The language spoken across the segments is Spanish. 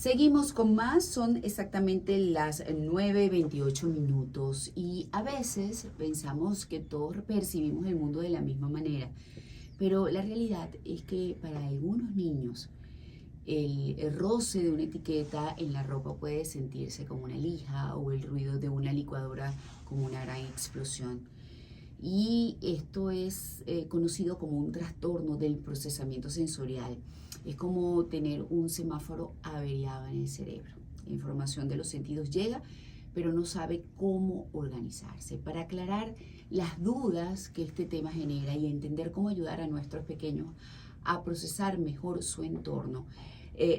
Seguimos con más, son exactamente las 9:28 y a veces pensamos que todos percibimos el mundo de la misma manera, pero la realidad es que para algunos niños el roce de una etiqueta en la ropa puede sentirse como una lija o el ruido de una licuadora como una gran explosión. Y esto es conocido como un trastorno del procesamiento sensorial. Es como tener un semáforo averiado en el cerebro. La información de los sentidos llega, pero no sabe cómo organizarse. Para aclarar las dudas que este tema genera y entender cómo ayudar a nuestros pequeños a procesar mejor su entorno,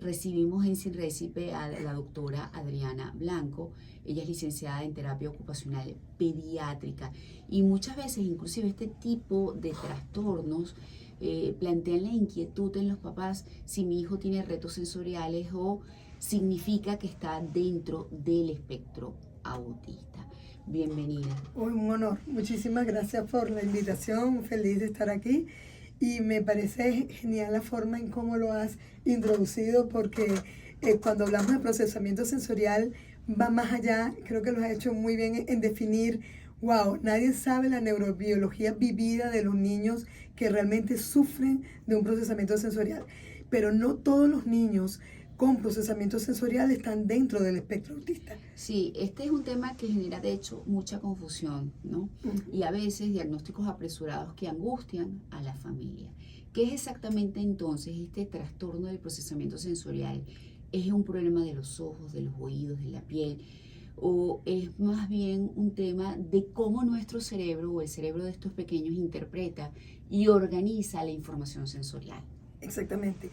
recibimos en Sinrécipe a la doctora Adriana Blanco. Ella es licenciada en terapia ocupacional pediátrica y muchas veces inclusive este tipo de trastornos plantean la inquietud en los papás si mi hijo tiene retos sensoriales o significa que está dentro del espectro autista. Bienvenida. Un honor. Muchísimas gracias por la invitación. Feliz de estar aquí. Y me parece genial la forma en cómo lo has introducido porque cuando hablamos de procesamiento sensorial va más allá. Creo que lo has hecho muy bien en definir, wow, nadie sabe la neurobiología vivida de los niños que realmente sufren de un procesamiento sensorial. Pero no todos los niños con procesamiento sensorial están dentro del espectro autista. Sí, este es un tema que genera de hecho mucha confusión, ¿no? Y a veces diagnósticos apresurados que angustian a la familia. ¿Qué es exactamente entonces este trastorno del procesamiento sensorial? ¿Es un problema de los ojos, de los oídos, de la piel? ¿O es más bien un tema de cómo nuestro cerebro o el cerebro de estos pequeños interpreta y organiza la información sensorial? Exactamente.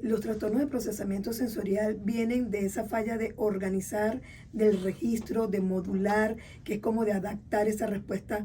Los trastornos de procesamiento sensorial vienen de esa falla de organizar, del registro, de modular, que es como de adaptar esa respuesta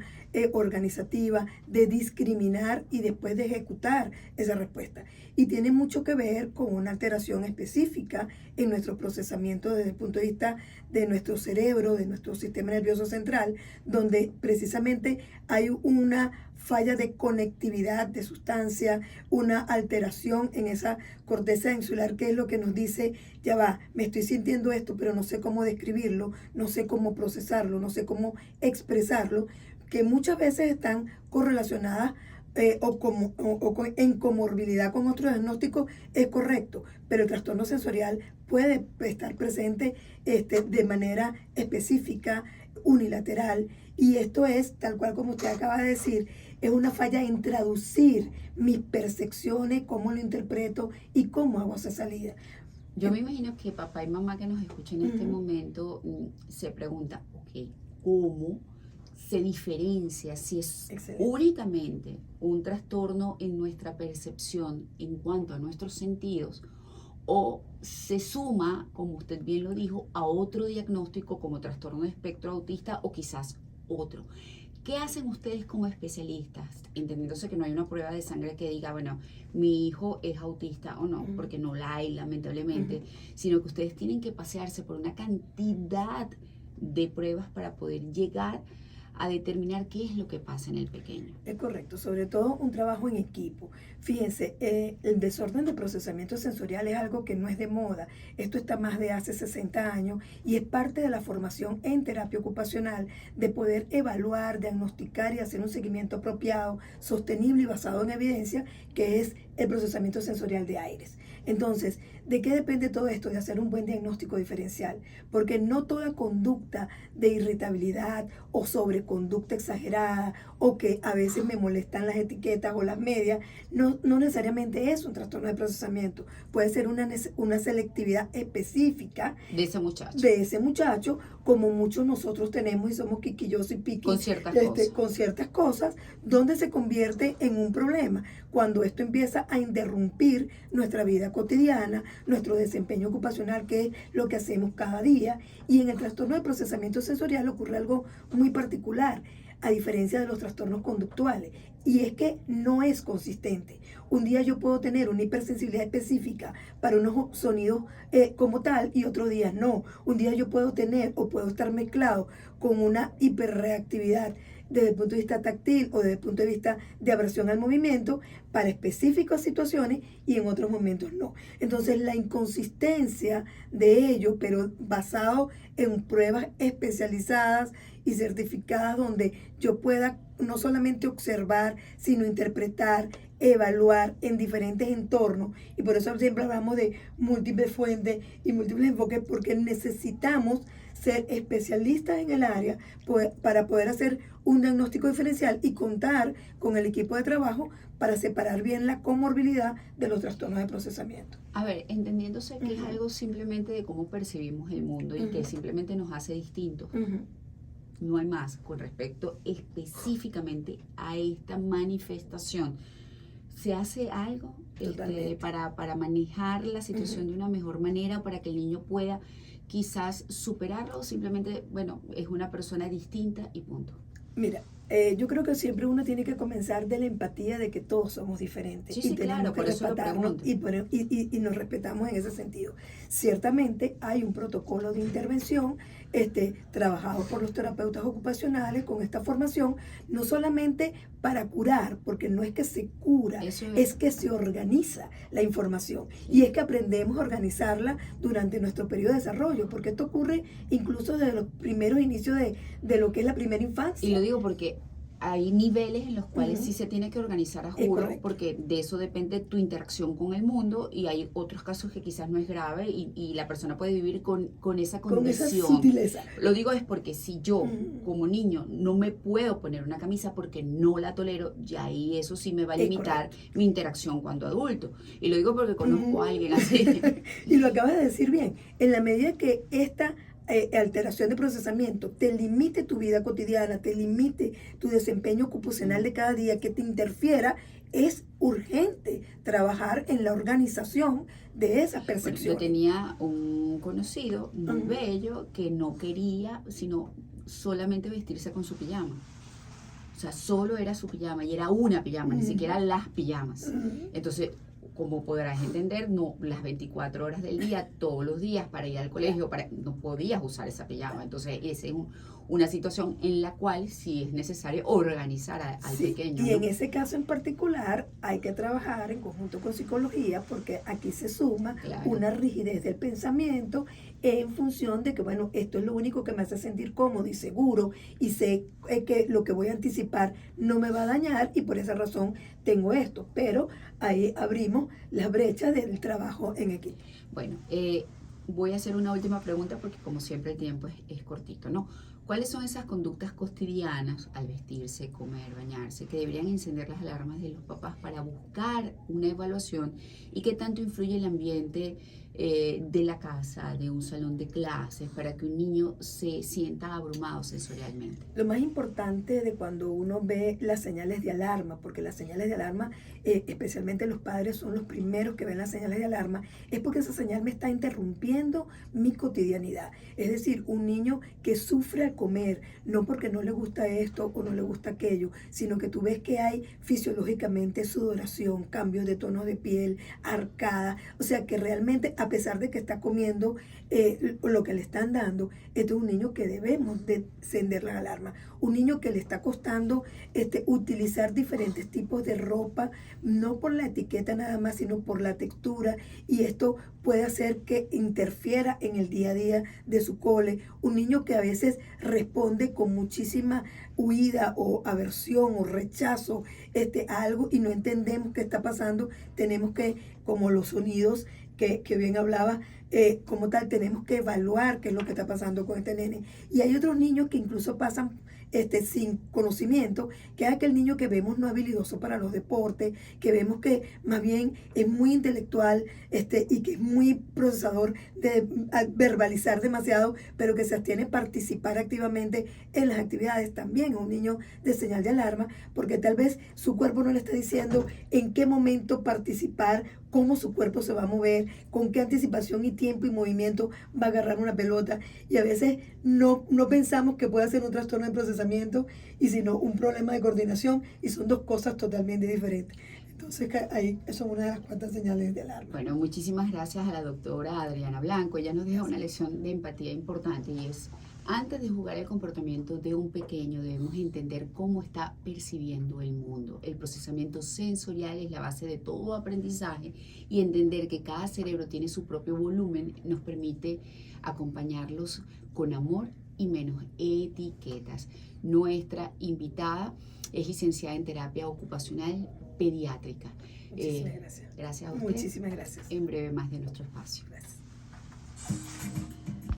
organizativa, de discriminar y después de ejecutar esa respuesta. Y tiene mucho que ver con una alteración específica en nuestro procesamiento desde el punto de vista de nuestro cerebro, de nuestro sistema nervioso central, donde precisamente hay una falla de conectividad de sustancia, una alteración en esa corteza insular, que es lo que nos dice, ya va, me estoy sintiendo esto, pero no sé cómo describirlo, no sé cómo procesarlo, no sé cómo expresarlo, que muchas veces están correlacionadas en comorbilidad con otro diagnóstico, es correcto, pero el trastorno sensorial puede estar presente de manera específica, unilateral, y esto es, tal cual como usted acaba de decir, es una falla en traducir mis percepciones, cómo lo interpreto y cómo hago esa salida. Yo me imagino que papá y mamá que nos escuchan en este momento se preguntan, ok, ¿cómo se diferencia si es únicamente un trastorno en nuestra percepción en cuanto a nuestros sentidos o se suma, como usted bien lo dijo, a otro diagnóstico como trastorno de espectro autista o quizás otro? ¿Qué hacen ustedes como especialistas? Entendiéndose que no hay una prueba de sangre que diga, bueno, mi hijo es autista o no, porque no la hay lamentablemente, sino que ustedes tienen que pasearse por una cantidad de pruebas para poder llegar a determinar qué es lo que pasa en el pequeño. Es correcto, sobre todo un trabajo en equipo. Fíjense, el desorden de procesamiento sensorial es algo que no es de moda. Esto está más de hace 60 años y es parte de la formación en terapia ocupacional de poder evaluar, diagnosticar y hacer un seguimiento apropiado, sostenible y basado en evidencia, que es el procesamiento sensorial de Ayres. Entonces, ¿de qué depende todo esto? De hacer un buen diagnóstico diferencial, porque no toda conducta de irritabilidad o sobreconducta exagerada o que a veces me molestan las etiquetas o las medias, no necesariamente es un trastorno de procesamiento. Puede ser una selectividad específica de ese muchacho, como muchos nosotros tenemos y somos quisquillosos y piqui con ciertas cosas, donde se convierte en un problema. Cuando esto empieza a interrumpir nuestra vida cotidiana, nuestro desempeño ocupacional, que es lo que hacemos cada día. Y en el trastorno de procesamiento sensorial ocurre algo muy particular, a diferencia de los trastornos conductuales, y es que no es consistente. Un día yo puedo tener una hipersensibilidad específica para unos sonidos como tal y otro día no. Un día yo puedo tener o puedo estar mezclado con una hiperreactividad desde el punto de vista táctil o desde el punto de vista de aversión al movimiento para específicas situaciones y en otros momentos no. Entonces la inconsistencia de ello, pero basado en pruebas especializadas y certificadas donde yo pueda no solamente observar, sino interpretar, evaluar en diferentes entornos. Y por eso siempre hablamos de múltiples fuentes y múltiples enfoques, porque necesitamos ser especialistas en el área para poder hacer un diagnóstico diferencial y contar con el equipo de trabajo para separar bien la comorbilidad de los trastornos de procesamiento. A ver, entendiéndose que es algo simplemente de cómo percibimos el mundo y que simplemente nos hace distintos. No hay más con respecto específicamente a esta manifestación. ¿Se hace algo para manejar la situación de una mejor manera, para que el niño pueda quizás superarlo o simplemente, bueno, es una persona distinta y punto? Mira, yo creo que siempre uno tiene que comenzar de la empatía de que todos somos diferentes Sí, y tenemos claro, que por eso lo respetarnos pregunto. y nos respetamos en ese sentido. Ciertamente hay un protocolo de intervención trabajado por los terapeutas ocupacionales con esta formación, no solamente para curar, porque no es que se cura, es que se organiza la información y es que aprendemos a organizarla durante nuestro periodo de desarrollo, porque esto ocurre incluso desde los primeros inicios de lo que es la primera infancia. Y lo digo porque hay niveles en los cuales sí se tiene que organizar a juro, porque de eso depende tu interacción con el mundo, y hay otros casos que quizás no es grave y la persona puede vivir con esa condición. Con esa sutileza. Lo digo es porque si yo como niño no me puedo poner una camisa porque no la tolero, ya ahí eso sí me va a limitar mi interacción cuando adulto. Y lo digo porque conozco a alguien así. Y lo acabas de decir bien, en la medida que esta alteración de procesamiento te limite tu vida cotidiana, te limite tu desempeño ocupacional de cada día, que te interfiera, es urgente trabajar en la organización de esa percepción. Bueno, yo tenía un conocido muy bello que no quería sino solamente vestirse con su pijama. O sea, solo era su pijama y era una pijama, ni siquiera las pijamas. Entonces, como podrás entender, no las 24 horas del día, todos los días para ir al colegio, no podías usar esa pijama. Entonces, esa es una situación en la cual sí es necesario organizar al pequeño. Y en ese caso en particular hay que trabajar en conjunto con psicología, porque aquí se suma una rigidez del pensamiento en función de que, bueno, esto es lo único que me hace sentir cómodo y seguro y sé que lo que voy a anticipar no me va a dañar y por esa razón tengo esto. Pero ahí abrimos las brechas del trabajo en equipo. Bueno, voy a hacer una última pregunta porque como siempre el tiempo es cortito, ¿no? ¿Cuáles son esas conductas cotidianas al vestirse, comer, bañarse, que deberían encender las alarmas de los papás para buscar una evaluación? ¿Y qué tanto influye el ambiente de la casa, de un salón de clases, para que un niño se sienta abrumado sensorialmente? Lo más importante de cuando uno ve las señales de alarma, porque las señales de alarma, especialmente los padres son los primeros que ven las señales de alarma, es porque esa señal me está interrumpiendo mi cotidianidad. Es decir, un niño que sufre al comer, no porque no le gusta esto o no le gusta aquello, sino que tú ves que hay fisiológicamente sudoración, cambios de tono de piel, arcada, o sea que realmente a pesar de que está comiendo lo que le están dando, este es un niño que debemos de encender la alarma. Un niño que le está costando utilizar diferentes tipos de ropa, no por la etiqueta nada más, sino por la textura, y esto puede hacer que interfiera en el día a día de su cole. Un niño que a veces responde con muchísima huida o aversión o rechazo a algo y no entendemos qué está pasando. Tenemos que, como los sonidos que bien hablaba, como tal, tenemos que evaluar qué es lo que está pasando con este nene. Y hay otros niños que incluso pasan sin conocimiento, que es aquel niño que vemos no habilidoso para los deportes, que vemos que más bien es muy intelectual y que es muy procesador de verbalizar demasiado, pero que se abstiene a participar activamente en las actividades. También es un niño de señal de alarma, porque tal vez su cuerpo no le está diciendo en qué momento participar, cómo su cuerpo se va a mover, con qué anticipación y tiempo y movimiento va a agarrar una pelota, y a veces no pensamos que puede ser un trastorno de procesamiento y sino un problema de coordinación, y son dos cosas totalmente diferentes. Entonces ahí son una de las cuantas señales de alarma. Bueno, muchísimas gracias a la doctora Adriana Blanco. Ella nos deja una lección de empatía importante y es Antes de juzgar el comportamiento de un pequeño, debemos entender cómo está percibiendo el mundo. El procesamiento sensorial es la base de todo aprendizaje y entender que cada cerebro tiene su propio volumen nos permite acompañarlos con amor y menos etiquetas. Nuestra invitada es licenciada en terapia ocupacional pediátrica. Muchísimas gracias. Gracias a usted. Muchísimas gracias. En breve más de nuestro espacio. Gracias.